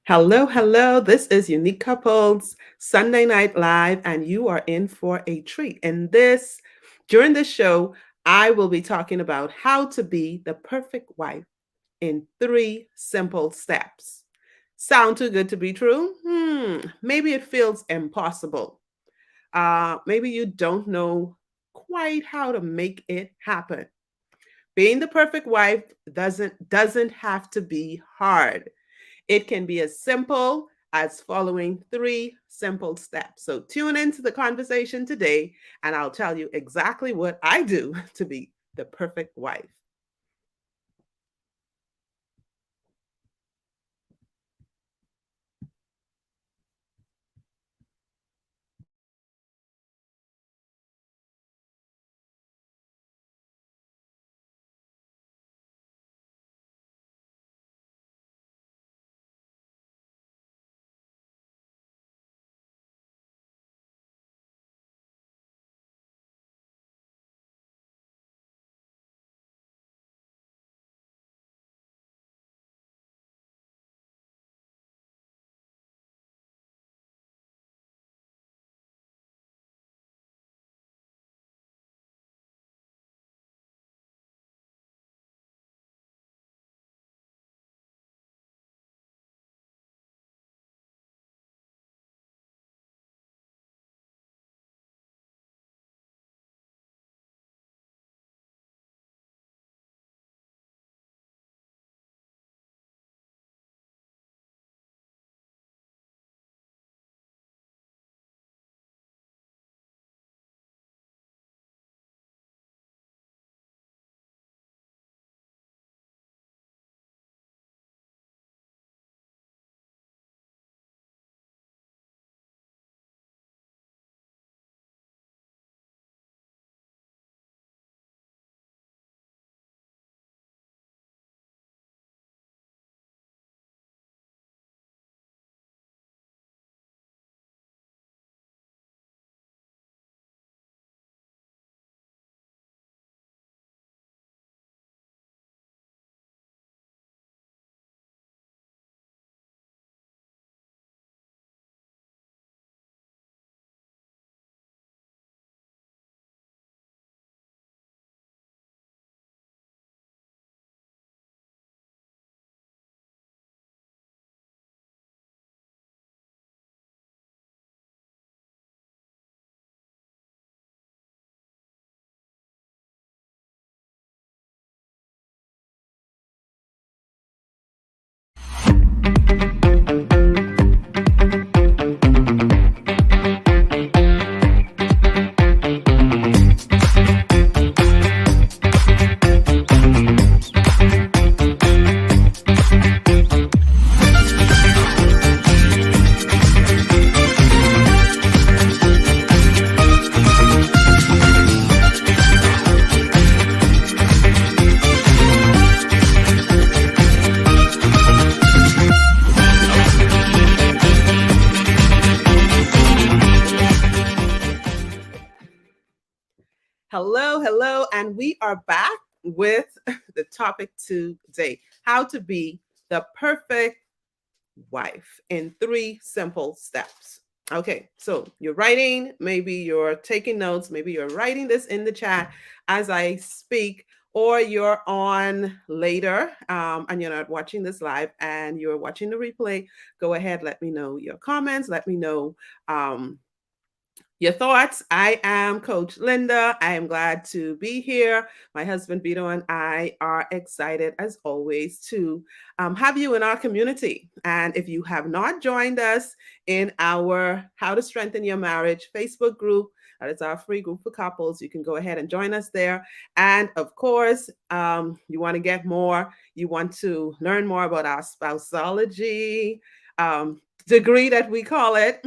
Hello, hello. This is Unique Couples Sunday Night Live, and you are in for a treat. During this show, I will be talking about how to be the perfect wife in three simple steps. Sound too good to be true? Maybe it feels impossible. Maybe you don't know quite how to make it happen. Being the perfect wife doesn't have to be hard. It can be as simple as following three simple steps. So tune into the conversation today, and I'll tell you exactly what I do to be the perfect wife. Hello, hello, and we are back with the topic today: how to be the perfect wife in three simple steps. Okay, so you're writing, maybe you're taking notes, maybe you're writing this in the chat as I speak, or you're on later and you're not watching this live and you're watching the replay. Go ahead, let me know your comments, let me know um, your thoughts. I am Coach Linda. I am glad to be here. My husband Vito and I are excited, as always, to have you in our community. And if you have not joined us in our How to Strengthen Your Marriage Facebook group, that is our free group for couples. You can go ahead and join us there. And of course, you want to get more, you want to learn more about our spousology degree that we call it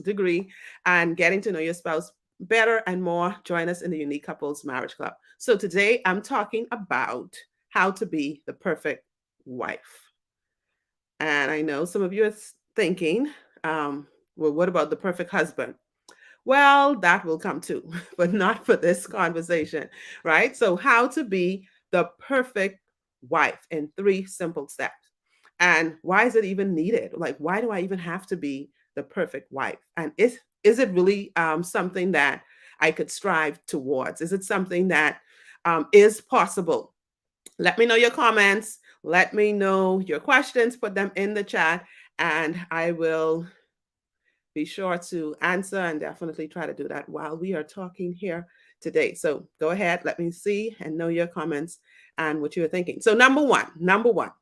degree and getting to know your spouse better and more, join us in the Unique Couples Marriage Club. So today I'm talking about how to be the perfect wife. And I know some of you are thinking, well, what about the perfect husband? Well, that will come too, but not for this conversation, right? So, how to be the perfect wife in three simple steps. And why is it even needed? Like, why do I even have to be the perfect wife? And is it really something that I could strive towards? Is it something that is possible? Let me know your comments. Let me know your questions. Put them in the chat, and I will be sure to answer and definitely try to do that while we are talking here today. So go ahead, let me see and know your comments and what you're thinking. So, number one,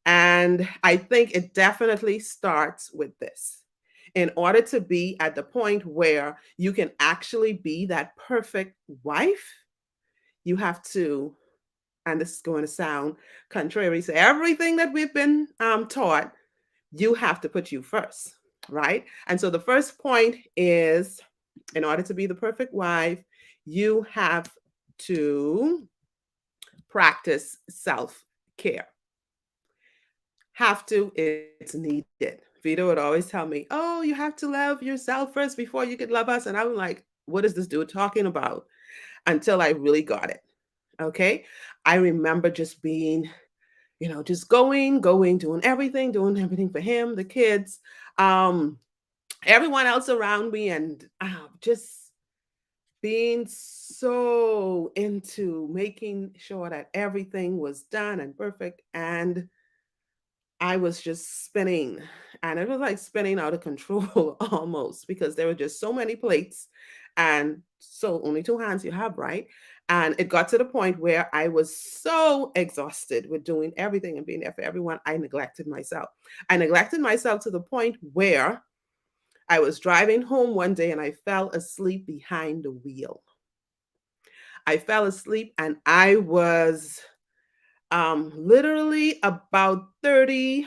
and I think it definitely starts with this. In order to be at the point where you can actually be that perfect wife, you have to, and this is going to sound contrary to everything that we've been taught, you have to put you first, right? And so the first point is, in order to be the perfect wife, you have to practice self care. Have to, it's needed. Vito would always tell me, oh, you have to love yourself first before you could love us. And I'm like, what is this dude talking about? Until I really got it. Okay. I remember just being, just doing everything for him, the kids, um, everyone else around me, and just being so into making sure that everything was done and perfect. And I was just spinning, and it was like spinning out of control almost, because there were just so many plates, and so only two hands you have, right? And it got to the point where I was so exhausted with doing everything and being there for everyone, I neglected myself. I neglected myself to the point where I was driving home one day and I fell asleep behind the wheel. I fell asleep, and I was literally about 30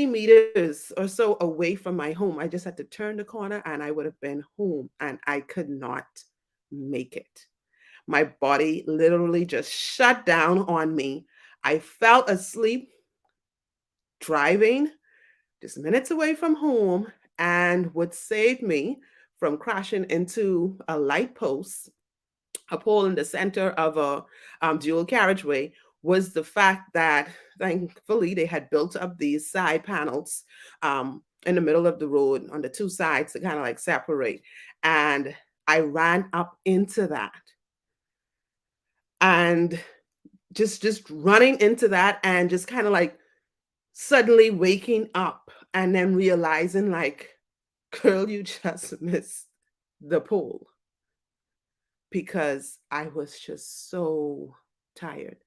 meters or so away from my home. I just had to turn the corner and I would have been home, and I could not make it. My body literally just shut down on me. I fell asleep driving just minutes away from home, and what saved me from crashing into a light post, a pole in the center of a dual carriageway, was the fact that thankfully they had built up these side panels in the middle of the road on the two sides to kind of like separate. And I ran up into that, and just running into that, and just kind of like suddenly waking up and then realizing, like, girl, you just missed the pole, because I was just so tired.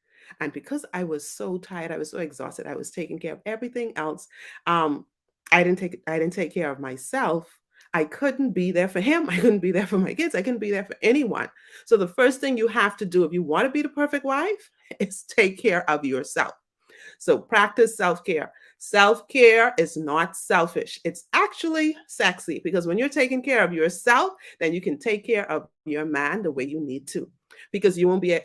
And because I was so tired, I was so exhausted, I was taking care of everything else. Um, I didn't take care of myself. I couldn't be there for him. I couldn't be there for my kids. I couldn't be there for anyone. So the first thing you have to do if you want to be the perfect wife is take care of yourself. So practice self care. Self care is not selfish. It's actually sexy, because when you're taking care of yourself, then you can take care of your man the way you need to, because you won't be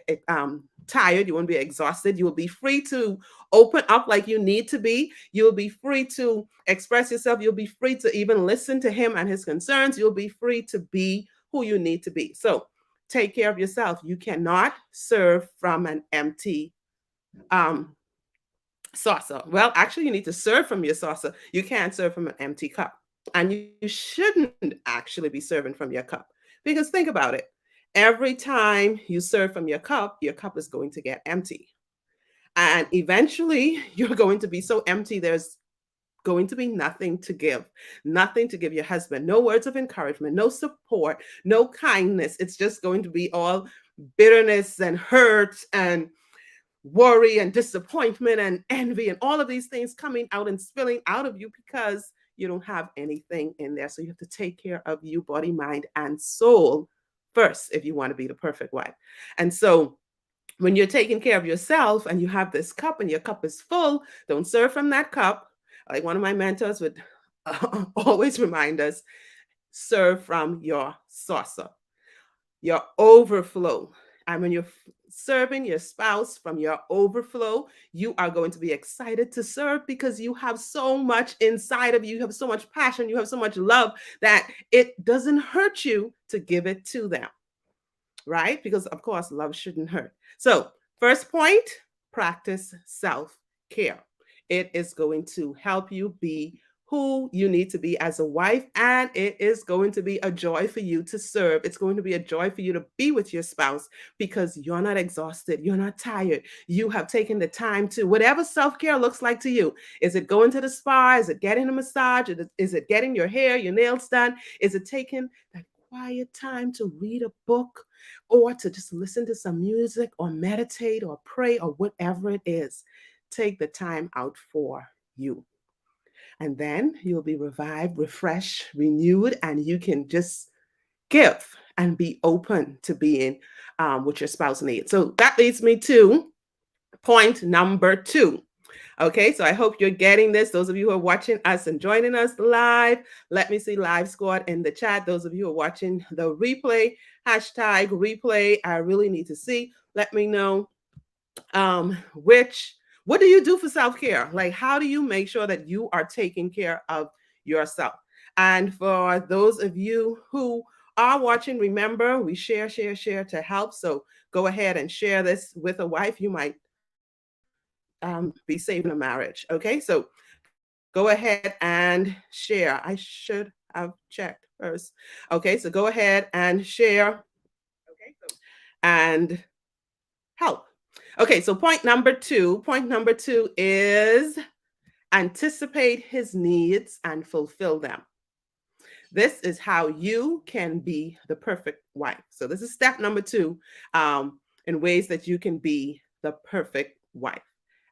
tired. You won't be exhausted. You will be free to open up like you need to be. You will be free to express yourself. You'll be free to even listen to him and his concerns. You'll be free to be who you need to be. So take care of yourself. You cannot serve from an empty um, saucer. Well, actually, you need to serve from your saucer. You can't serve from an empty cup. And you shouldn't actually be serving from your cup. Because think about it. Every time you serve from your cup is going to get empty. And eventually, you're going to be so empty, there's going to be nothing to give your husband, no words of encouragement, no support, no kindness. It's just going to be all bitterness and hurt and worry and disappointment and envy and all of these things coming out and spilling out of you, because you don't have anything in there. So you have to take care of you, body, mind, and soul first if you want to be the perfect wife. And so when you're taking care of yourself and you have this cup and your cup is full, don't serve from that cup. Like one of my mentors would always remind us, serve from your saucer, your overflow. And when you're serving your spouse from your overflow, you are going to be excited to serve, because you have so much inside of you. You have so much passion. You have so much love that it doesn't hurt you to give it to them, right? Because, of course, love shouldn't hurt. So, first point, practice self care. It is going to help you be who you need to be as a wife, and it is going to be a joy for you to serve. It's going to be a joy for you to be with your spouse because you're not exhausted, you're not tired. You have taken the time to whatever self-care looks like to you. Is it going to the spa? Is it getting a massage? Is it getting your hair, your nails done? Is it taking that quiet time to read a book or to just listen to some music or meditate or pray or whatever it is? Take the time out for you. And then you'll be revived, refreshed, renewed, and you can just give and be open to being what your spouse needs. So that leads me to point number 2. Okay, so I hope you're getting this. Those of you who are watching us and joining us live, let me see live squad in the chat. Those of you who are watching the replay, hashtag replay, I really need to see. Let me know what do you do for self-care? Like, how do you make sure that you are taking care of yourself? And for those of you who are watching, remember we share to help. So go ahead and share this with a wife. You might be saving a marriage. Okay, so go ahead and share. I should have checked first. Okay, so go ahead and share. Okay, so and help. Okay, so point number 2. Point number 2 is anticipate his needs and fulfill them. This is how you can be the perfect wife. So this is step number 2 in ways that you can be the perfect wife.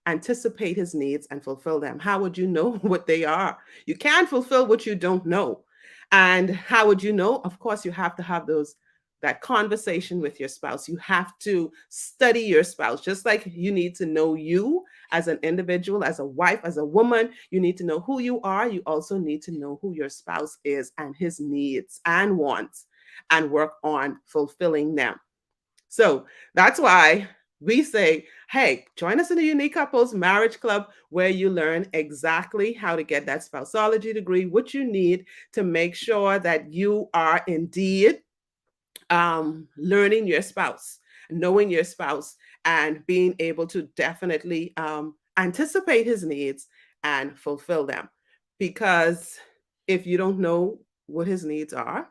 Anticipate his needs and fulfill them. How would you know what they are? You can't fulfill what you don't know. And how would you know? Of course, you have to have that conversation with your spouse. You have to study your spouse, just like you need to know you as an individual, as a wife, as a woman. You need to know who you are. You also need to know who your spouse is and his needs and wants and work on fulfilling them. So that's why we say, hey, join us in the Unique Couples Marriage Club, where you learn exactly how to get that spouseology degree, what you need to make sure that you are indeed learning your spouse, knowing your spouse, and being able to definitely anticipate his needs and fulfill them. Because if you don't know what his needs are,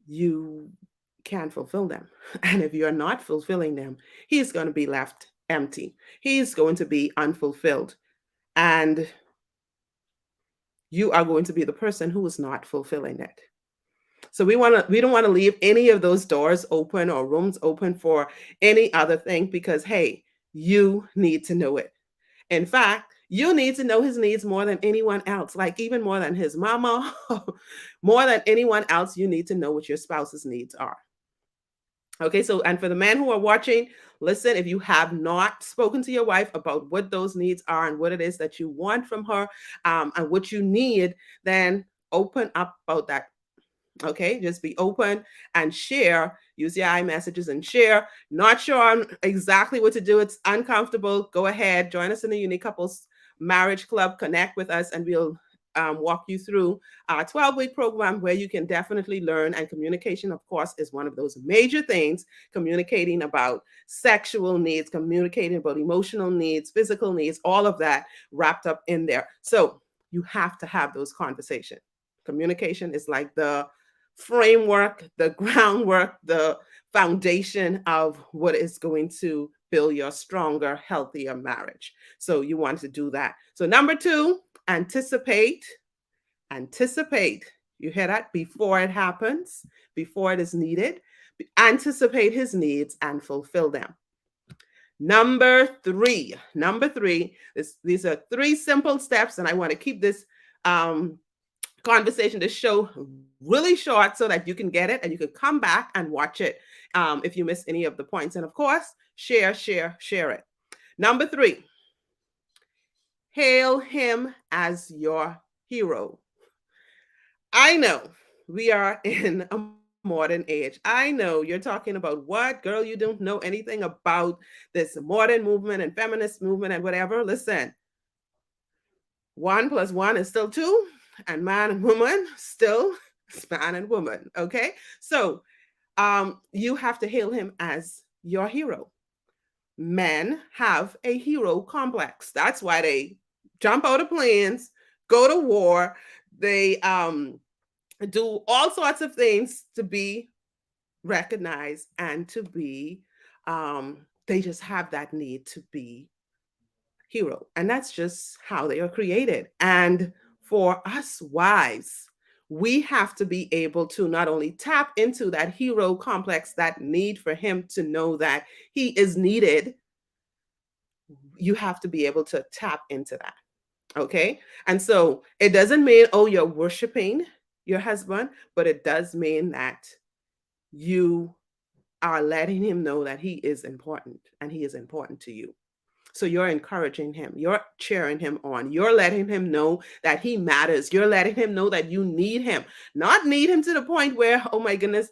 you can't fulfill them. And if you're not fulfilling them, he's going to be left empty. He's going to be unfulfilled. And you are going to be the person who is not fulfilling it. So we don't want to leave any of those doors open or rooms open for any other thing because, hey, you need to know it. In fact, you need to know his needs more than anyone else, like even more than his mama, more than anyone else. You need to know what your spouse's needs are. Okay, so, and for the men who are watching, listen, if you have not spoken to your wife about what those needs are and what it is that you want from her and what you need, then open up about that. Okay, just be open and share. Use your iMessages and share. Not sure on exactly what to do. It's uncomfortable. Go ahead, join us in the Unique Couples Marriage Club. Connect with us, and we'll walk you through our 12-week program where you can definitely learn. And communication, of course, is one of those major things. Communicating about sexual needs, communicating about emotional needs, physical needs, all of that wrapped up in there. So you have to have those conversations. Communication is like the framework, the groundwork, the foundation of what is going to build your stronger, healthier marriage. So you want to do that. So number 2, anticipate. You hear that? Before it happens, before it is needed. Anticipate his needs and fulfill them. Number three, these are 3 simple steps, and I want to keep this conversation, this show, really short so that you can get it and you can come back and watch it if you miss any of the points. And of course, share it. Number 3, hail him as your hero. I know we are in a modern age. I know you're talking about what, girl, you don't know anything about this modern movement and feminist movement and whatever. Listen, 1 + 1 is still 2, and man and woman still man and woman. Okay, so you have to hail him as your hero. men have a hero complex. That's why they jump out of planes, go to war, they do all sorts of things to be recognized and to be they just have that need to be hero. And that's just how they are created. And for us wives, we have to be able to not only tap into that hero complex, that need for him to know that he is needed, you have to be able to tap into that. Okay. And so it doesn't mean, oh, you're worshiping your husband, but it does mean that you are letting him know that he is important and he is important to you. So you're encouraging him, you're cheering him on, you're letting him know that he matters, you're letting him know that you need him, not need him to the point where, oh my goodness,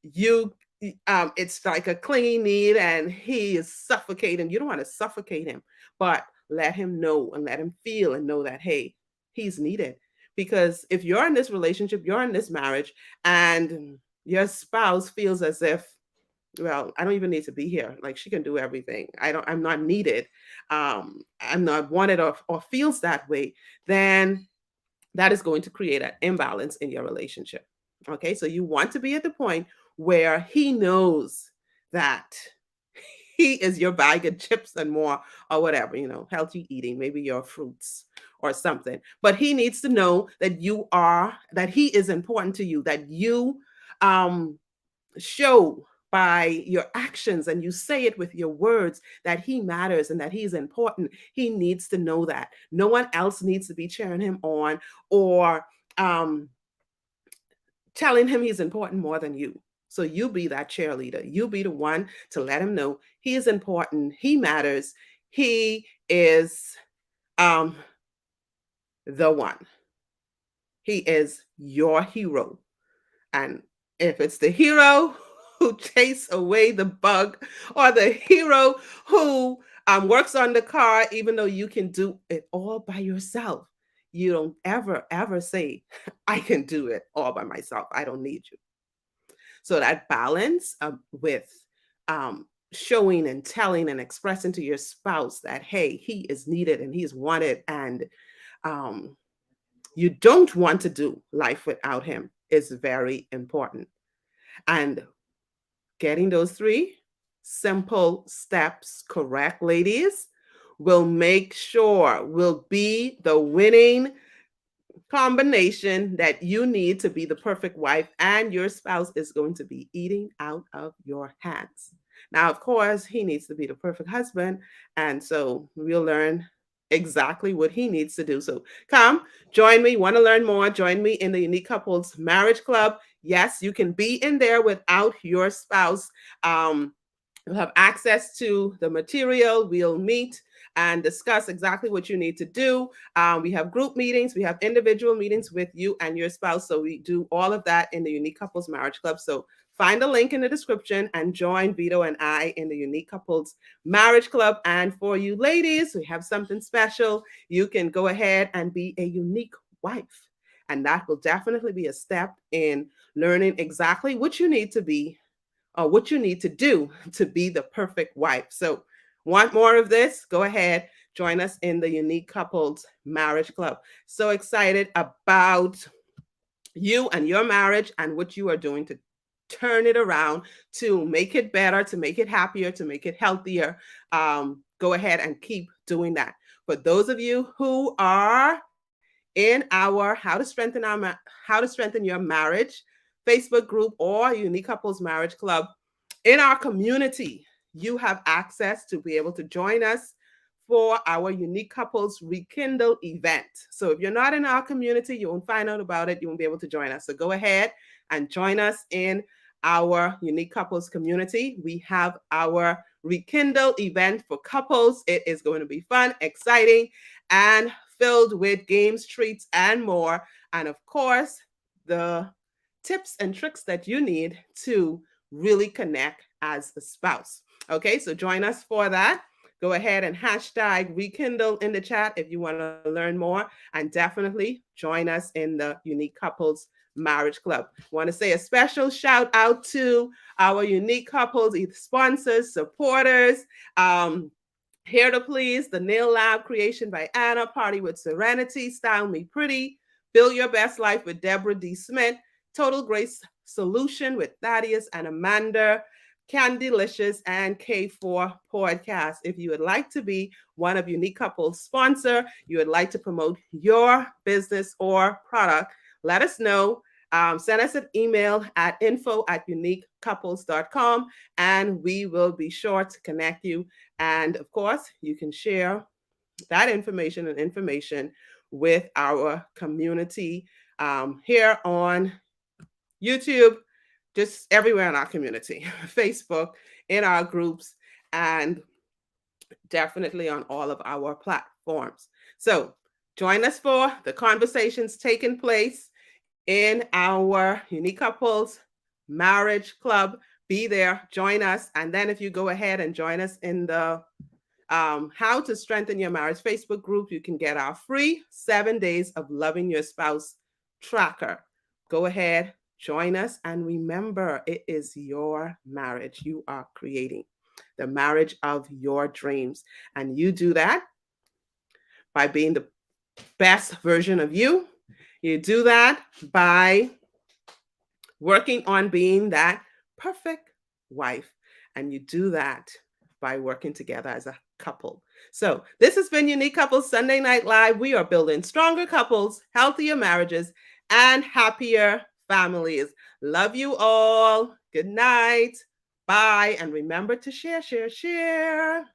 you it's like a clingy need and he is suffocating. You don't want to suffocate him, but let him know and let him feel and know that, hey, he's needed. Because if you're in this relationship, you're in this marriage, and your spouse feels as if, well, I don't even need to be here, like she can do everything, I'm not needed, I'm not wanted, or feels that way, then that is going to create an imbalance in your relationship. Okay, so you want to be at the point where he knows that he is your bag of chips and more, or whatever, healthy eating, maybe your fruits or something. But he needs to know that that he is important to you, that you um, show by your actions and you say it with your words that he matters and that he's important. He needs to know that. No one else needs to be cheering him on or um, telling him he's important more than you. So you be that cheerleader. You be the one to let him know he is important. He matters. He is um, the one. He is your hero. And if it's the hero who chase away the bug, or the hero who works on the car, even though you can do it all by yourself, you don't ever, ever say, I can do it all by myself. I don't need you. So that balance with showing and telling and expressing to your spouse that, hey, he is needed and he's wanted, and um, you don't want to do life without him, is very important. And getting those 3 simple steps correct, ladies, will be the winning combination that you need to be the perfect wife, and your spouse is going to be eating out of your hands. Now, of course, he needs to be the perfect husband, and so we'll learn exactly what he needs to do. So come join me. Want to learn more? Join me in the Unique Couples Marriage Club. Yes, you can be in there without your spouse. You'll have access to the material. We'll meet and discuss exactly what you need to do. We have group meetings, we have individual meetings with you and your spouse. So we do all of that in the Unique Couples Marriage Club. So find the link in the description and join Vito and I in the Unique Couples Marriage Club. And for you ladies, we have something special. You can go ahead and be a unique wife. And that will definitely be a step in learning exactly what you need to be, or what you need to do to be the perfect wife. So want more of this? Go ahead, join us in the Unique Couples Marriage Club. So excited about you and your marriage and what you are doing to turn it around, to make it better, to make it happier, to make it healthier. Go ahead and keep doing that. For those of you who are in our How to Strengthen Your Marriage Facebook group or Unique Couples Marriage Club, in our community, you have access to be able to join us for our Unique Couples Rekindle event. So if you're not in our community, you won't find out about it. You won't be able to join us. So go ahead and join us in our Unique Couples community. We have our Rekindle event for couples. It is going to be fun, exciting, and filled with games, treats, and more. And of course, the tips and tricks that you need to really connect as a spouse. Okay, so join us for that. Go ahead and hashtag Rekindle in the chat if you want to learn more, and definitely join us in the Unique Couples Marriage Club. Want to say a special shout out to our unique couples, either sponsors, supporters. Here to Please, the Nail Lab creation by Anna, Party with Serenity, Style Me Pretty, Build Your Best Life with Deborah D. Smith, Total Grace Solution with Thaddeus and Amanda, Candylicious, and K4 Podcast. If you would like to be one of Unique Couples' sponsor, you would like to promote your business or product, let us know. Send us an email at info@uniquecouples.com and we will be sure to connect you. And of course, you can share that information with our community here on YouTube, just everywhere in our community, Facebook, in our groups, and definitely on all of our platforms. So join us for the conversations taking place in our Unique Couples Marriage Club. Be there, join us. And then if you go ahead and join us in the How to Strengthen Your Marriage Facebook group, you can get our free 7 days of Loving Your Spouse tracker. Go ahead, join us. And remember, it is your marriage you are creating, the marriage of your dreams. And you do that by being the best version of you. You do that by working on being that perfect wife. And you do that by working together as a couple. So this has been Unique Couples Sunday Night Live. We are building stronger couples, healthier marriages, and happier families. Love you all. Good night. Bye. And remember to share, share, share.